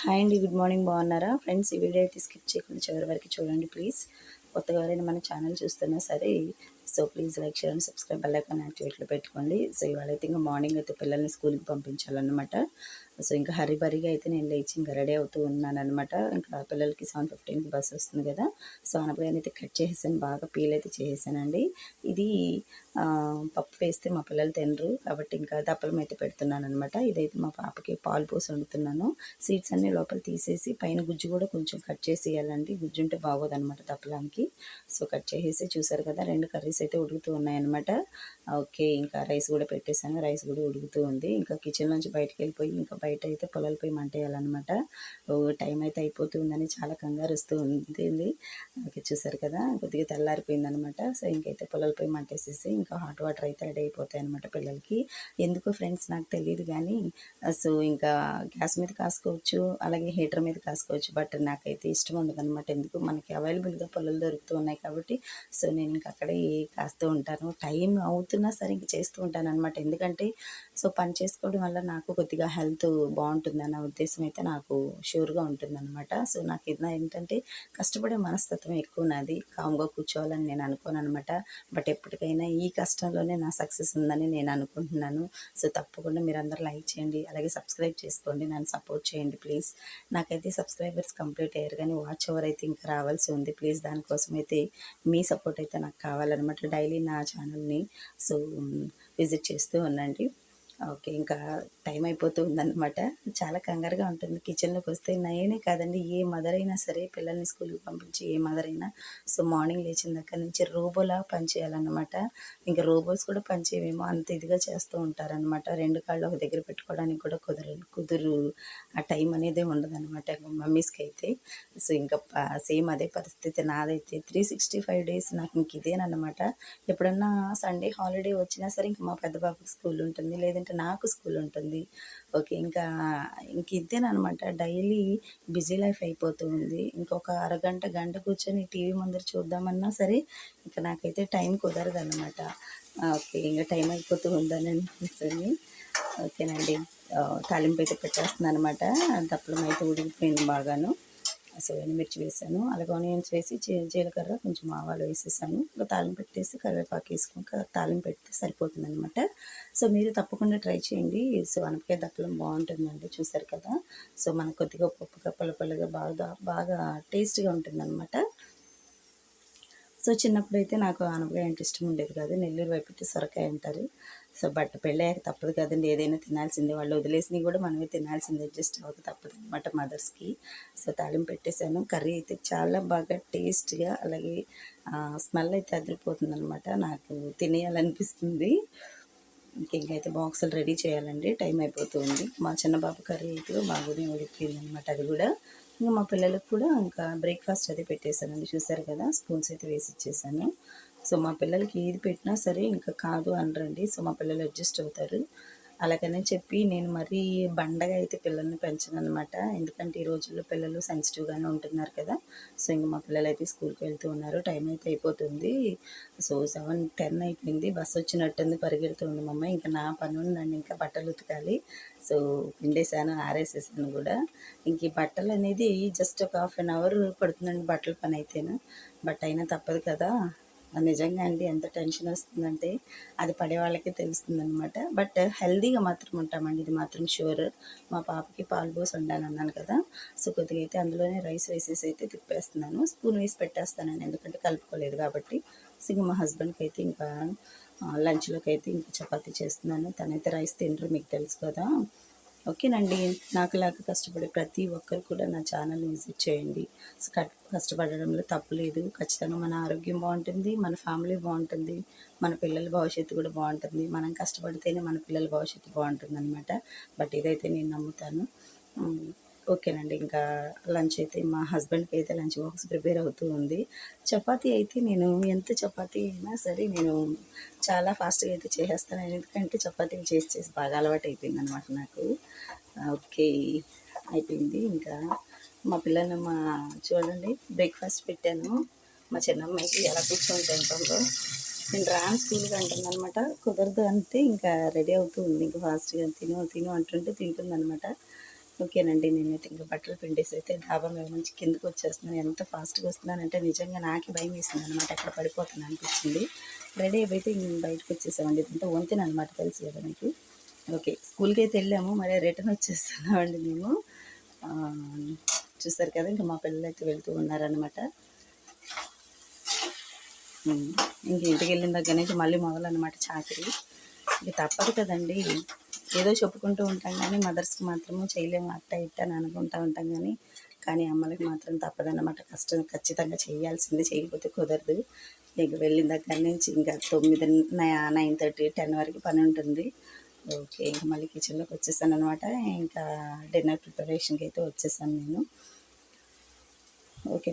Hi అండి, good morning. బాగున్నారా friends? ఈ వీడియో అయితే స్కిప్ చేయకుండా చివరి వరకు చూడండి ప్లీజ్. కొత్తగా ఎవరైనా మన ఛానల్ చూస్తున్నా సరే please like, share and subscribe, bell icon యాక్టివేట్లో పెట్టుకోండి. ఇవాళ అయితే ఇంకా మార్నింగ్ అయితే పిల్లల్ని స్కూల్కి పంపించాలన్నమాట. ఇంకా హరిబరిగా అయితే నేను లేచి ఇంకా రెడీ అవుతూ ఉన్నాను అనమాట. ఇంకా పిల్లలకి 7:15కి బస్సు వస్తుంది కదా. అనపకాయని అయితే కట్ చేసేసాను, బాగా పీల్ అయితే చేసేసానండి. ఇది పప్పు వేస్తే మా పిల్లలు తినరు కాబట్టి ఇంకా దప్పలం అయితే పెడుతున్నాను అనమాట. ఇదైతే మా పాపకి పాలు పోసి వండుతున్నాను. సీడ్స్ అన్నీ లోపల తీసేసి పైన గుజ్జు కూడా కొంచెం కట్ చేసి ఇవ్వాలండి. గుజ్జు ఉంటే బాగోదన్నమాట దప్పలానికి. కట్ చేసేసి చూసారు కదా, 2 కర్రీస్ అయితే ఉడుకుతూ ఉన్నాయన్నమాట. ఓకే, ఇంకా రైస్ కూడా పెట్టేశాను, రైస్ కూడా ఉడుకుతూ ఉంది. ఇంకా కిచెన్ నుంచి బయటకు వెళ్ళిపోయి ఇంకా బయట అయితే పొలాలపై మంట వేయాలన్నమాట. టైం అయితే అయిపోతుందని చాలా కంగారు వస్తూ ఉంది. ఓకే, చూసారు కదా, కొద్దిగా తెల్లారిపోయింది అనమాట. ఇంకైతే పొలాలపై మంట వేసేసి ఇంకా హాట్ వాటర్ అయితే రెడీ అయిపోతాయి అనమాట పిల్లలకి. ఎందుకో ఫ్రెండ్స్ నాకు తెలియదు కానీ ఇంకా గ్యాస్ మీద కాసుకోవచ్చు, అలాగే హీటర్ మీద కాసుకోవచ్చు. బట్ నాకైతే ఇష్టం ఉండదు అనమాట. ఎందుకు, మనకి అవైలబుల్గా పొలాలు దొరుకుతూ ఉన్నాయి కాబట్టి నేను ఇంక అక్కడే కాస్తూ ఉంటాను. టైం అవుతున్నా సరే ఇంక చేస్తూ ఉంటాను అనమాట. ఎందుకంటే పని చేసుకోవడం వల్ల నాకు కొద్దిగా హెల్త్ బాగుంటుందన్న ఉద్దేశం అయితే నాకు షూర్గా ఉంటుందన్నమాట. నాకు ఇది ఏంటంటే కష్టపడే మనస్తత్వం ఎక్కువ నాది. కామ్గా కూర్చోవాలని నేను అనుకోను అనమాట. బట్ ఎప్పటికైనా ఈ కష్టంలోనే నా సక్సెస్ ఉందని నేను అనుకుంటున్నాను. తప్పకుండా మీరు అందరూ లైక్ చేయండి, అలాగే సబ్స్క్రైబ్ చేసుకోండి, నన్ను సపోర్ట్ చేయండి ప్లీజ్. నాకైతే సబ్స్క్రైబర్స్ కంప్లీట్ అయ్యారు కానీ వాచ్ ఓవర్ అయితే ఇంకా రావాల్సి ఉంది ప్లీజ్. దానికోసం అయితే మీ సపోర్ట్ అయితే నాకు కావాలన్నమాట. డైలీ నా ఛానల్ని విజిట్ చేస్తూ ఉండండి. ఓకే, ఇంకా టైం అయిపోతూ ఉందన్నమాట. చాలా కంగారుగా ఉంటుంది కిచెన్లోకి వస్తే. నేనే కాదండి, ఏ మదర్ అయినా సరే పిల్లల్ని స్కూల్కి పంపించి ఏ మదర్ అయినా మార్నింగ్ లేచిన దగ్గర నుంచి రోబోలా పనిచేయాలన్నమాట. ఇంకా రోబోస్ కూడా పనిచేయమేమో అంత ఇదిగా చేస్తూ ఉంటారనమాట. 2 కాళ్ళు ఒక దగ్గర పెట్టుకోవడానికి కూడా కుదురు ఆ టైం అనేది ఉండదన్నమాట మమ్మీస్కి అయితే. ఇంకా సేమ్ అదే పరిస్థితి నాదైతే. 365 డేస్ నాకు ఇంక ఇదేనమాట. ఎప్పుడన్నా సండే హాలిడే వచ్చినా సరే ఇంక మా పెద్ద బాబుకి స్కూల్ ఉంటుంది, లేదంటే నాకు స్కూల్ ఉంటుంది. ఓకే, ఇంక ఇదేనమాట. డైలీ బిజీ లైఫ్ అయిపోతూ ఉంది. ఇంకొక అరగంట గంట కూర్చొని టీవీ ముందర చూద్దామన్నా సరే ఇంకా నాకైతే టైం కుదరదన్నమాట. ఓకే, ఇంకా టైం అయిపోతూ ఉందని అనిపిస్తుంది. ఓకేనండి, తాలింపు అయితే పెట్టేస్తున్నాను అనమాట. దప్పలం అయితే ఉడికిపోయింది బాగాను. ఎండుమిర్చి వేసాను, అలాగే ఆనియన్స్ వేసి జీలకర్ర కొంచెం ఆవాలు వేసేసాను. ఇంకా తాలింపు పెట్టేసి కరివేపాకు వేసుకొని తాలింపు పెడితే సరిపోతుంది అనమాట. మీరు తప్పకుండా ట్రై చేయండి. అనపకాయ దప్పలం బాగుంటుందండి. చూసారు కదా, మనకు కొద్దిగా పప్పుగా పుల్లగా బాగా బాగా టేస్ట్గా ఉంటుందన్నమాట. చిన్నప్పుడైతే నాకు ఆనపకాయ అంటే ఇష్టం ఉండేది కాదు. నెల్లూరు వైపు అయితే సొరకాయ అంటారు. బట్ పెళ్ళయ్యాక తప్పదు కదండి, ఏదైనా తినాల్సిందే. వాళ్ళు వదిలేసినవి కూడా మనమే తినాల్సిందే, అడ్జస్ట్ అవ్వక తప్పదు అనమాట మదర్స్కి. తాలింపు పెట్టేశాను. కర్రీ అయితే చాలా బాగా టేస్ట్గా, అలాగే స్మెల్ అయితే అదిరిపోతుంది అనమాట. నాకు తినేయాలనిపిస్తుంది. ఇంకైతే బాక్సులు రెడీ చేయాలండి, టైం అయిపోతుంది. మా చిన్న బాబు కర్రీ అయితే బాగానే ఉడికిపోయింది అనమాట. అది కూడా ఇంకా మా పిల్లలకు కూడా ఇంకా బ్రేక్ఫాస్ట్ అది పెట్టేశానండి. చూసారు కదా, స్పూన్స్ అయితే వేసి ఇచ్చేసాను. మా పిల్లలకి ఏది పెట్టినా సరే ఇంకా కాదు అనరండి. మా పిల్లలు అడ్జస్ట్ అవుతారు. అలాగనే చెప్పి నేను మరీ బండగా అయితే పిల్లల్ని పెంచను అనమాట. ఎందుకంటే ఈ రోజుల్లో పిల్లలు సెన్సిటివ్గానే ఉంటున్నారు కదా. ఇంక మా పిల్లలు అయితే స్కూల్కి వెళ్తూ ఉన్నారు. టైం అయితే అయిపోతుంది. 7:10 అయిపోయింది. బస్సు వచ్చినట్టుంది, పరిగెడుతుంది మా అమ్మ. ఇంకా నా పని ఉందండి, ఇంకా బట్టలు ఉతకాలి. పిండేసాను, ఆరేసేసాను కూడా. ఇంక ఈ బట్టలు అనేది జస్ట్ ఒక 1/2 అవర్ పడుతుందండి బట్టల పని అయితేను. బట్ అయినా తప్పదు కదా. నిజంగా అండి, ఎంత టెన్షన్ వస్తుందంటే అది పడే వాళ్ళకే తెలుస్తుందనమాట. బట్ హెల్తీగా మాత్రం ఉంటామండి, ఇది మాత్రం షూర్. మా పాపకి పాలు పోసి వండాను అన్నాను కదా. కొద్దిగా అయితే అందులోనే రైస్ వేసేసి అయితే తిప్పేస్తున్నాను. స్పూన్ వేసి పెట్టేస్తానండి, ఎందుకంటే కలుపుకోలేదు కాబట్టి. ఇంకా మా హస్బెండ్కి అయితే ఇంకా లంచ్లోకి అయితే ఇంకా చపాతీ చేస్తున్నాను. తనైతే రైస్ తినరు, మీకు తెలుసు కదా. ఓకేనండి, నాకులాగా కష్టపడే ప్రతి ఒక్కరు కూడా నా ఛానల్ని విజిట్ చేయండి. కష్టపడడంలో తప్పులేదు. ఖచ్చితంగా మన ఆరోగ్యం బాగుంటుంది, మన ఫ్యామిలీ బాగుంటుంది, మన పిల్లల భవిష్యత్తు కూడా బాగుంటుంది. మనం కష్టపడితేనే మన పిల్లల భవిష్యత్తు బాగుంటుంది అనమాట. బట్ ఇదైతే నేను నమ్ముతాను. ఓకేనండి, ఇంకా లంచ్ అయితే మా హస్బెండ్కి అయితే లంచ్ బాక్స్ ప్రిపేర్ అవుతూ ఉంది. చపాతీ అయితే నేను ఎంత చపాతీ అయినా సరే నేను చాలా ఫాస్ట్గా అయితే చేసేస్తాను. ఎందుకంటే చపాతీలు చేసి బాగా అలవాటు అయిపోయింది అనమాట నాకు. ఓకే, అయిపోయింది. ఇంకా మా పిల్లలు చూడండి, బ్రేక్ఫాస్ట్ పెట్టాను. మా చిన్నమ్మాయికి ఎలా కూర్చొని తింటుందో. నేను రాను స్కూల్కి అంటుంది అనమాట. కుదరదు అంటే ఇంకా రెడీ అవుతూ ఉంది. ఇంకా ఫాస్ట్గా తిను అంటుంటే తింటుంది అనమాట. ఓకేనండి. నేనైతే ఇంక బట్టలు పిండేసి అయితే డాబా మీద నుంచి కిందకి వచ్చేస్తున్నాను. ఎంత ఫాస్ట్‌గా వస్తున్నానంటే నిజంగా నాకే భయమేసిందనమాట. ఎక్కడ పడిపోతాను అనిపించింది. రెడీ అయిపోతే బయటకు వచ్చేసామండి. ఇదంతా వంతెననమాట, తెలుసు కదా మీకు. ఓకే. స్కూల్‌కైతే వెళ్ళాము. మరి రిటర్న్ వచ్చేస్తున్నామండి మేము. ఆహ్, చూసారు కదా! ఇంక మా పిల్లలైతే వెళ్తూ ఉన్నారనమాట. ఇంక ఇంటికెళ్ళిన దగ్గర నుంచి మళ్ళీ మొదలనమాట చాకిరీ. ఇంక తప్పదు కదండీ! ఏదో చెప్పుకుంటూ ఉంటాం కానీ మదర్స్‌కి మాత్రము చేయలేము అట్ట ఇట్ట అని అనుకుంటా ఉంటాం కానీ అమ్మలకి మాత్రం తప్పదన్నమాట. కష్టం ఖచ్చితంగా చేయాల్సిందే. చేయకపోతే కుదరదు. ఇక వెళ్ళిన దగ్గర నుంచి ఇంకా 9:30, 10 వరకు పని ఉంటుంది. ఓకే. ఇంక మళ్ళీ కిచెన్‌లోకి వచ్చేసాననమాట. ఇంకా డిన్నర్ ప్రిపరేషన్‌కి అయితే వచ్చేసాను నేను. ఓకే.